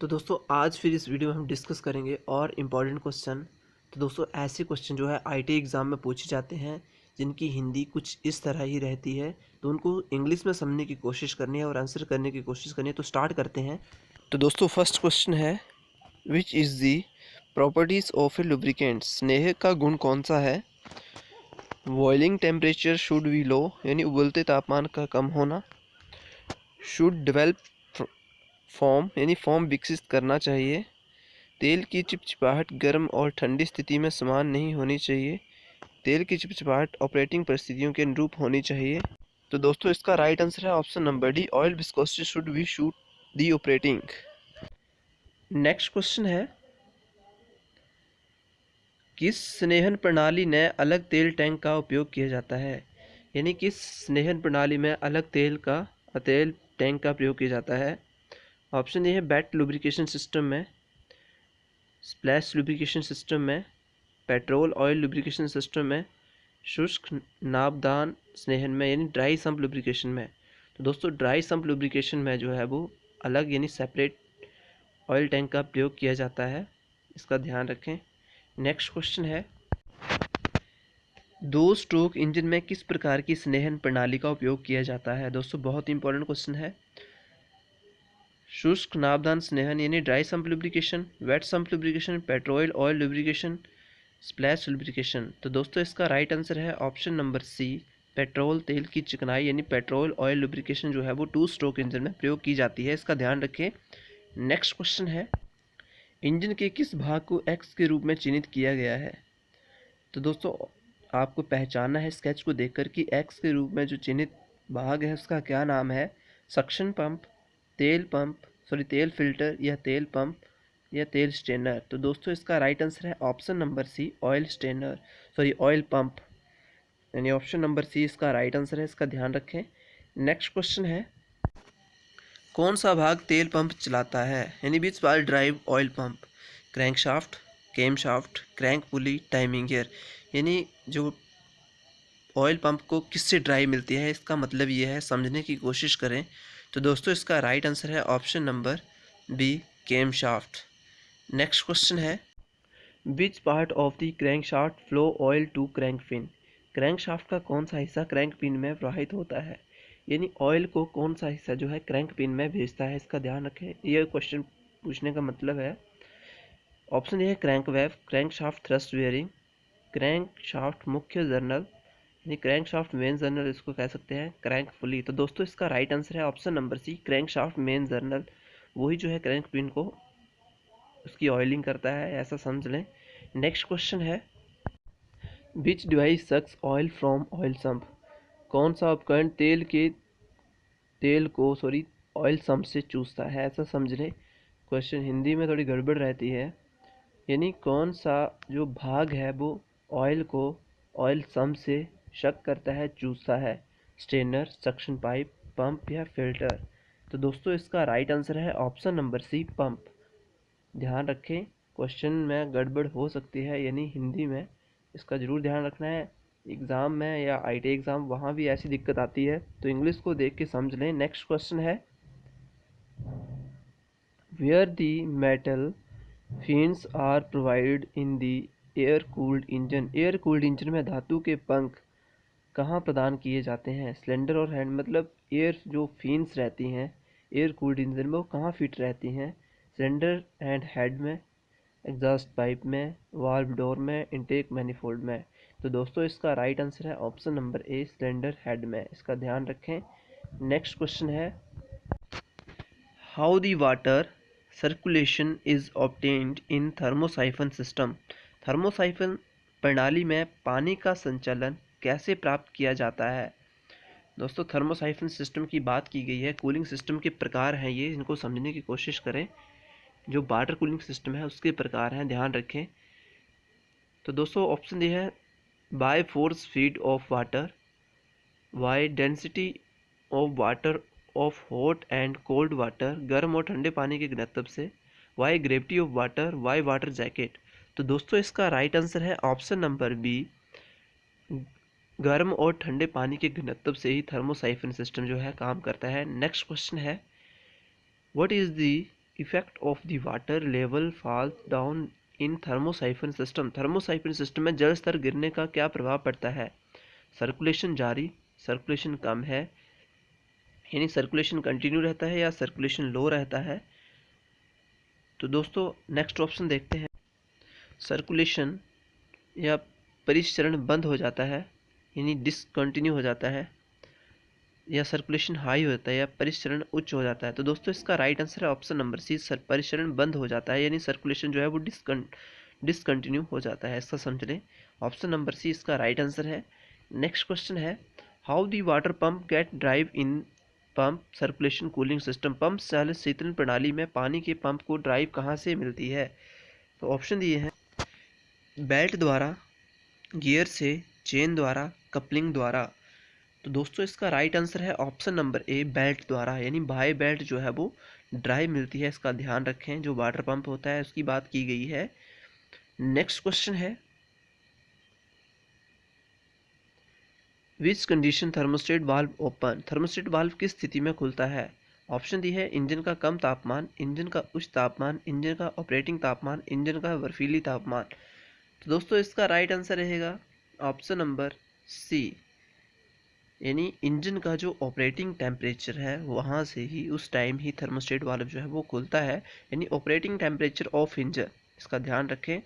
तो दोस्तों आज फिर इस वीडियो में हम डिस्कस करेंगे और इम्पॉर्टेंट क्वेश्चन। तो दोस्तों ऐसे क्वेश्चन जो है आईटी एग्ज़ाम में पूछे जाते हैं जिनकी हिंदी कुछ इस तरह ही रहती है, तो उनको इंग्लिश में समझने की कोशिश करनी है और आंसर करने की कोशिश करनी है। तो स्टार्ट करते हैं। तो दोस्तों फर्स्ट क्वेश्चन है, which is the properties of A lubricant. स्नेह का गुण कौन सा है? बॉइलिंग टेम्परेचर शुड बी लो, यानी उबलते तापमान का कम होना। शुड डेवलप फॉर्म, यानी फॉर्म विकसित करना चाहिए। तेल की चिपचिपाहट गर्म और ठंडी स्थिति में समान नहीं होनी चाहिए। तेल की चिपचिपाहट ऑपरेटिंग परिस्थितियों के अनुरूप होनी चाहिए। तो दोस्तों इसका राइट आंसर है option number D, oil viscosity should be shoot the operating. Next question है, किस स्नेहन प्रणाली में अलग तेल टैंक का उपयोग किया जाता है? यानी किस स्नेहन प्रणाली में अलग तेल टैंक का प्रयोग किया जाता है? ऑप्शन ए है बैट लुब्रिकेशन सिस्टम में, स्प्लैश लुब्रिकेशन सिस्टम में, पेट्रोल ऑयल लुब्रिकेशन सिस्टम में, शुष्क नाबदान स्नेहन में यानी ड्राई सम्प लुब्रिकेशन में। तो दोस्तों ड्राई सम्प लुब्रिकेशन में जो है वो अलग यानी सेपरेट ऑयल टैंक का प्रयोग किया जाता है, इसका ध्यान रखें। नेक्स्ट क्वेश्चन है, दो स्ट्रोक इंजन में किस प्रकार की स्नेहन प्रणाली का उपयोग किया जाता है? दोस्तों बहुत इंपॉर्टेंट क्वेश्चन है। शुष्क नाबदान स्नेहन यानी dry sump lubrication, wet sump lubrication, petrol oil lubrication, splash lubrication. तो दोस्तों इसका राइट आंसर है ऑप्शन नंबर सी, पेट्रोल तेल की चिकनाई यानी पेट्रोल ऑयल लुब्रिकेशन जो है वो टू स्ट्रोक इंजन में प्रयोग की जाती है, इसका ध्यान रखें। नेक्स्ट क्वेश्चन है, इंजन के किस भाग को एक्स के रूप में चिन्हित किया गया है? तो दोस्तों आपको पहचानना है स्केच को देखकर कि एक्स के रूप में जो चिन्हित भाग है उसका क्या नाम है। सक्शन पंप, तेल फिल्टर या तेल पंप या तेल स्ट्रेनर। तो दोस्तों इसका राइट आंसर है option number C, oil pump, यानी ऑप्शन नंबर सी इसका राइट आंसर है, इसका ध्यान रखें। नेक्स्ट क्वेश्चन है, कौन सा भाग तेल पंप चलाता है? यानी which part drive oil pump? Crank shaft, came shaft, crank pulley, timing gear. यानी जो ऑयल पंप को किससे ड्राइव मिलती है, इसका मतलब ये है, समझने की कोशिश करें। तो दोस्तों इसका राइट आंसर है option number B, cam shaft. Next question है, which part of the crank shaft flow oil to crank pin. Crank shaft का कौन सा हिस्सा क्रैंक पिन में प्रवाहित होता है? यानी ऑयल को कौन सा हिस्सा जो है क्रैंक पिन में भेजता है, इसका ध्यान रखें। यह क्वेश्चन पूछने का मतलब है, ऑप्शन ए है crank wave, crank shaft thrust bearing, crank shaft मुख्य जर्नल, यानी क्रैंक शाफ्ट मेन जर्नल इसको कह सकते हैं, क्रैंक पुली। तो दोस्तों इसका राइट आंसर है option number C, crank shaft main journal. वही जो है क्रैंक पिन को उसकी ऑयलिंग करता है, ऐसा समझ लें। नेक्स्ट क्वेश्चन है, which device sucks oil from oil sump. कौन सा उपकरण ऑयल सम्प से चूसता है, ऐसा समझ लें। क्वेश्चन हिंदी में थोड़ी गड़बड़ रहती है, यानी कौन सा जो भाग है वो ऑयल को ऑयल सम्प से शक करता है, चूसता है। स्ट्रेनर, सक्शन पाइप, पंप या फिल्टर। तो दोस्तों इसका राइट आंसर है ऑप्शन नंबर सी, पंप। ध्यान रखें क्वेश्चन में गड़बड़ हो सकती है, यानी हिंदी में इसका ज़रूर ध्यान रखना है। एग्ज़ाम में या आईटी एग्ज़ाम वहाँ भी ऐसी दिक्कत आती है, तो इंग्लिश को देख के समझ लें। नेक्स्ट क्वेश्चन है, where the metal fins are provided in the air cooled engine. Air cooled engine में धातु के पंख कहाँ प्रदान किए जाते हैं? सिलेंडर और हैंड, मतलब एयर जो फिन्स रहती हैं एयर कूल्ड इंजन में वो कहाँ फिट रहती हैं? सिलेंडर एंड हेड में, एग्जॉस्ट पाइप में, वाल्व डोर में, इनटेक मैनिफोल्ड में। तो दोस्तों इसका राइट आंसर है ऑप्शन नंबर ए, सिलेंडर हेड में, इसका ध्यान रखें। नेक्स्ट क्वेश्चन है, how the water circulation is obtained in thermosiphon system. Thermosiphon प्रणाली में पानी का संचालन कैसे प्राप्त किया जाता है? दोस्तों थर्मोसाइफन सिस्टम की बात की गई है, कूलिंग सिस्टम के प्रकार हैं ये, इनको समझने की कोशिश करें। जो वाटर कूलिंग सिस्टम है उसके प्रकार हैं, ध्यान रखें। तो दोस्तों ऑप्शन ये है, by force feed of water, by density of water of hot and cold water, गर्म और ठंडे पानी के घनत्व से, by gravity of water, by water jacket. तो दोस्तों इसका राइट आंसर है ऑप्शन नंबर बी, गर्म और ठंडे पानी के घनत्व से ही थर्मोसाइफन सिस्टम जो है काम करता है। नेक्स्ट क्वेश्चन है, what is the effect of the water level fall down in thermosiphon system. Thermosiphon system में जल स्तर गिरने का क्या प्रभाव पड़ता है? सर्कुलेशन जारी, सर्कुलेशन कम है, यानी सर्कुलेशन कंटिन्यू रहता है या सर्कुलेशन लो रहता है। तो दोस्तों नेक्स्ट ऑप्शन देखते हैं। सर्कुलेशन या परिसरण बंद हो जाता है, यानी डिसकंटिन्यू हो जाता है, या सर्कुलेशन हाई होता है या परिसरण उच्च हो जाता है। तो दोस्तों इसका राइट आंसर है ऑप्शन नंबर सी, परिसरण बंद हो जाता है, यानी सर्कुलेशन जो है वो डिसकंटिन्यू हो जाता है। इसका समझ लें, ऑप्शन नंबर सी इसका राइट आंसर है। नेक्स्ट क्वेश्चन है, how the water pump get drive in pump circulation cooling system. Pump चालित शीतलन प्रणाली में पानी के पंप को ड्राइव कहाँ से मिलती है? तो ऑप्शन दिए हैं, बेल्ट द्वारा, गियर से, चेन द्वारा, कपलिंग द्वारा। तो दोस्तों इसका राइट आंसर है ऑप्शन नंबर ए, बेल्ट द्वारा, यानी बाय बेल्ट जो है वो ड्राइव मिलती है। इसका ध्यान रखें, जो वाटर पंप होता है उसकी बात की गई है। नेक्स्ट क्वेश्चन है, which condition thermostat valve open. Thermostat valve किस स्थिति में खुलता है? ऑप्शन दी है, इंजन का कम तापमान, इंजन का उच्च तापमान, इंजन का ऑपरेटिंग तापमान, इंजन का बर्फीली तापमान। तो दोस्तों इसका राइट आंसर रहेगा ऑप्शन नंबर सी, यानी इंजन का जो ऑपरेटिंग टेम्परेचर है वहाँ से ही उस टाइम ही थर्मोस्टेट वाल्व जो है वो खुलता है, यानी ऑपरेटिंग टेम्परेचर ऑफ इंजन। इसका ध्यान रखें।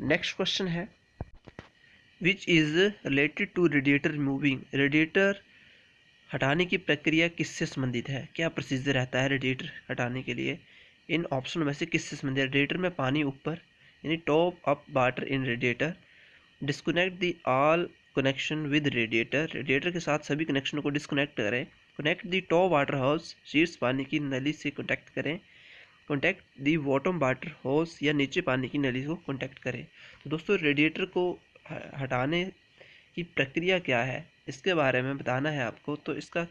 नेक्स्ट क्वेश्चन है, which is related to radiator removing. Radiator हटाने की प्रक्रिया किससे संबंधित है? क्या प्रोसीजर रहता है रेडिएटर हटाने के लिए? इन ऑप्शन में से किससे संबंधित है? रेडिएटर में पानी ऊपर, यानी top up water in radiator, disconnect the all connection with radiator, radiator के साथ सभी कनेक्शनों को डिस्कनेक्ट करें, कनेक्ट दी टॉप वाटर हाउस, शीर्ष पानी की नली से कॉन्टैक्ट करें, कॉन्टैक्ट दी बॉटम वाटर हाउस, या नीचे पानी की नली को कॉन्टैक्ट करें। तो दोस्तों रेडिएटर को हटाने की प्रक्रिया क्या है इसके बारे में बताना है आपको। तो इसका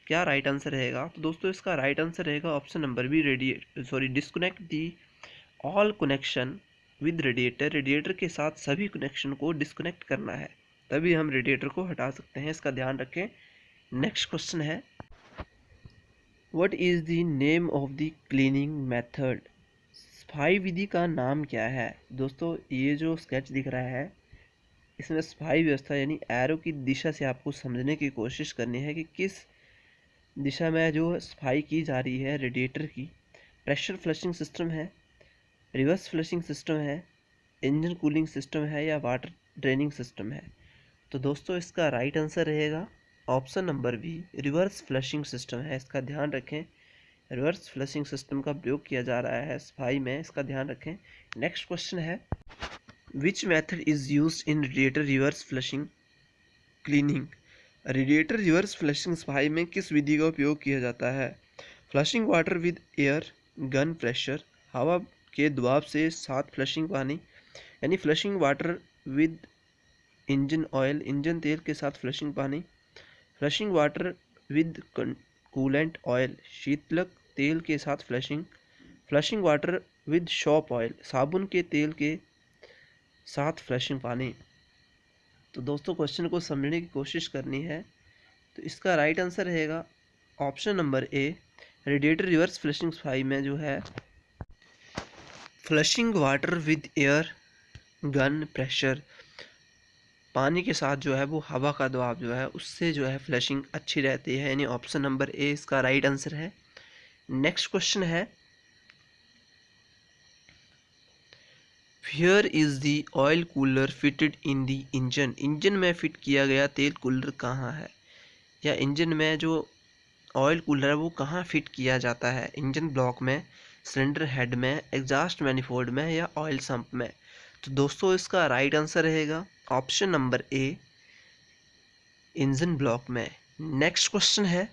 क्या राइट आंसर रहेगा? तो दोस्तों इसका राइट आंसर रहेगा option number B, disconnect the all connection with radiator, radiator के साथ सभी कनेक्शन को डिस्कनेक्ट करना है, तभी हम रेडिएटर को हटा सकते हैं। इसका ध्यान रखें। नेक्स्ट क्वेश्चन है, what is the name of the cleaning method. सफाई विधि का नाम क्या है? दोस्तों ये जो स्केच दिख रहा है इसमें सफाई व्यवस्था यानी एरो की दिशा से आपको समझने की कोशिश करनी है कि किस दिशा में जो सफाई की जा रही है रेडिएटर की। प्रेशर फ्लशिंग सिस्टम है, रिवर्स फ्लशिंग सिस्टम है, इंजन कूलिंग सिस्टम है, या वाटर ड्रेनिंग सिस्टम है। तो दोस्तों इसका राइट आंसर रहेगा option number B, reverse flushing system है। इसका ध्यान रखें, रिवर्स फ्लशिंग सिस्टम का प्रयोग किया जा रहा है सफाई में, इसका ध्यान रखें। नेक्स्ट क्वेश्चन है, which method is used in radiator reverse flushing cleaning. Radiator reverse flushing सफाई में किस विधि का उपयोग किया जाता है? Flushing water with air, gun pressure, हवा के दबाव से साथ फ्लशिंग पानी, यानी flushing water with engine oil, engine तेल के साथ फ्लशिंग पानी, flushing water with coolant oil, शीतलक तेल के साथ flushing, flushing water with shop oil, साबुन के तेल के साथ फ्लशिंग पानी। तो दोस्तों क्वेश्चन को समझने की कोशिश करनी है। तो इसका राइट आंसर रहेगा ऑप्शन नंबर ए, रेडिएटर रिवर्स फ्लशिंग सफाई में जो है flushing water with air, gun pressure, पानी के साथ जो है वो हवा का दबाव जो है उससे जो है फ्लशिंग अच्छी रहती है, यानी ऑप्शन नंबर ए इसका राइट आंसर है। नेक्स्ट क्वेश्चन है, Where is the oil cooler fitted in the engine? Engine में फिट किया गया तेल कूलर कहाँ है, या इंजन में जो ऑयल कूलर है वो कहाँ फिट किया जाता है? इंजन ब्लॉक में, सिलेंडर हेड में, एग्जॉस्ट मैनिफोल्ड में, या ऑयल सम्प में? तो दोस्तों इसका राइट आंसर रहेगा ऑप्शन नंबर ए, इंजन ब्लॉक में। नेक्स्ट क्वेश्चन है,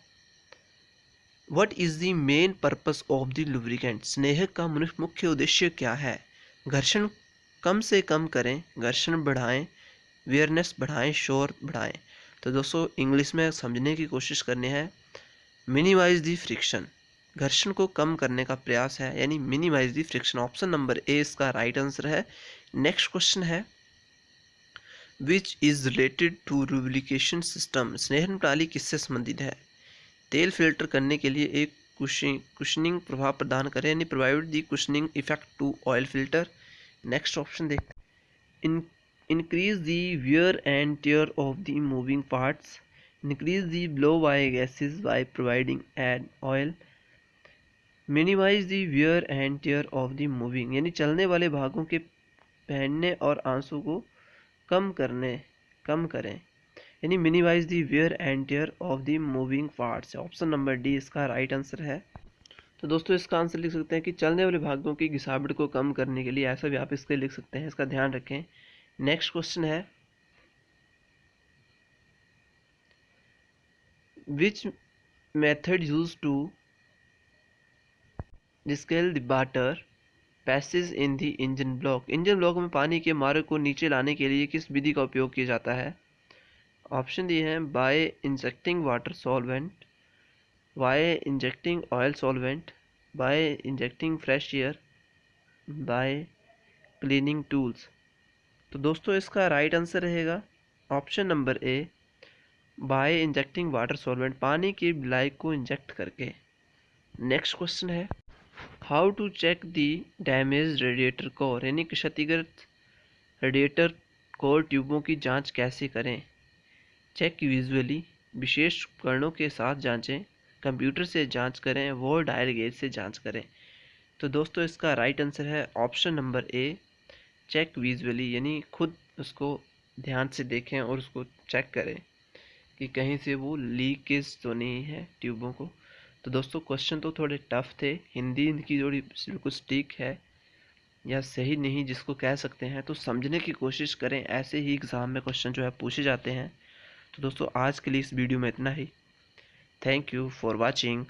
what is the main purpose of the lubricant. स्नेहक का मुख्य उद्देश्य क्या है? घर्षण कम से कम करें, घर्षण बढ़ाएं, वियरनेस बढ़ाएं, शोर बढ़ाएं। तो दोस्तों इंग्लिश में समझने की कोशिश करनी है। मिनिमाइज दी फ्रिक्शन, घर्षण को कम करने का प्रयास है, यानी minimize the friction. Option number A इसका राइट आंसर है। नेक्स्ट क्वेश्चन है, which is related to lubrication system. स्नेहन प्रणाली किससे संबंधित है? तेल फिल्टर करने के लिए एक कुशनिंग प्रभाव प्रदान करें, यानी provide the cushioning effect to oil filter. Next option देखते हैं, increase the wear and tear of the moving parts, increase the blow by gases by providing add oil, minimize the wear and tear of the moving, यानी चलने वाले भागों के पहनने और आंसू को कम करें, यानी minimize the wear and tear of the moving parts. Option number D इसका राइट आंसर है। तो दोस्तों इसका आंसर लिख सकते हैं कि चलने वाले भागों की घिसावट को कम करने के लिए, ऐसा भी आप इसके लिख सकते हैं, इसका ध्यान रखें। नेक्स्ट क्वेश्चन है, which method use to descale the water passage in the engine block, engine block में पानी के मार्ग को नीचे लाने के लिए किस विधि का उपयोग किया जाता है? ऑप्शन दिए हैं, by injecting water solvent, by injecting oil solvent, by injecting fresh air, by cleaning tools. तो दोस्तों इसका राइट आंसर रहेगा option number A, by injecting water solvent, पानी की बिलाई को इंजेक्ट करके। नेक्स्ट क्वेश्चन है, how to check the damage radiator core, यानी क्षतिग्रस्त रेडिएटर कोर ट्यूबों की जांच कैसे करें? चेक विजुअली, विशेष उपकरणों के साथ जांचें, कंप्यूटर से जांच करें, वो डायल गेज से जांच करें। तो दोस्तों इसका राइट आंसर है option number A, check visually, यानी खुद उसको ध्यान से देखें और उसको चेक करें कि कहीं से वो लीकेज तो नहीं है ट्यूबों को। तो दोस्तों क्वेश्चन तो थोड़े टफ थे, हिंदी इनकी थोड़ी बिल्कुल स्टिक है या सही नहीं जिसको कह सकते हैं, तो समझने की कोशिश करें, ऐसे ही एग्ज़ाम में क्वेश्चन जो है पूछे जाते हैं। तो दोस्तों आज के लिए इस वीडियो में इतना ही। Thank you for watching.